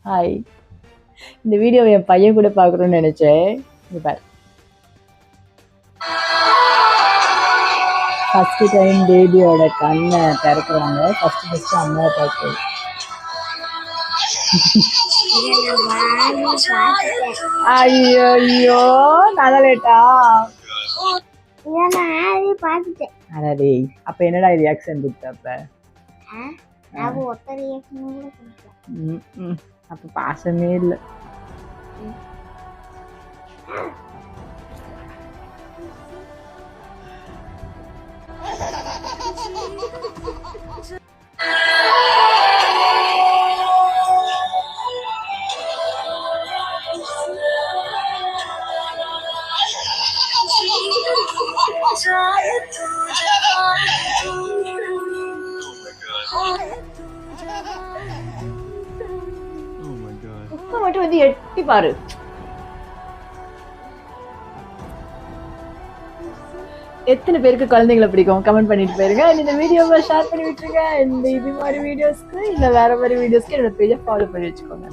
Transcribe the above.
Hi. இந்த வீடியோவை என் பையன் கூட பார்க்கணும்னு நினைச்சேன். இங்க பாரு. ஃபர்ஸ்ட் டைம் பேபியோட கண்ணை திறக்கிறாங்க. ஃபர்ஸ்ட் அம்மாவை பார்க்குறது. ஐயோ ஐயோ நல்லலேட்டா. அடடே அப்ப என்னடா ரியாக்ஷன் கொடுத்தப்ப? அப்ப பாசமே இல்லை. மட்டும் வந்து எட்டி பாரு. எத்தனை பேருக்கு குழந்தைங்களை பிடிக்கும் கமெண்ட் பண்ணிட்டு போயிருங்க. இந்த வீடியோவை ஷேர் பண்ணி விட்டுருங்க. இந்த இது மாதிரி வீடியோஸ்க்கு இல்ல வேற மாதிரி வீடியோஸ்க்கு என்னோட பேஜை ஃபாலோ பண்ணி வச்சுக்கோங்க.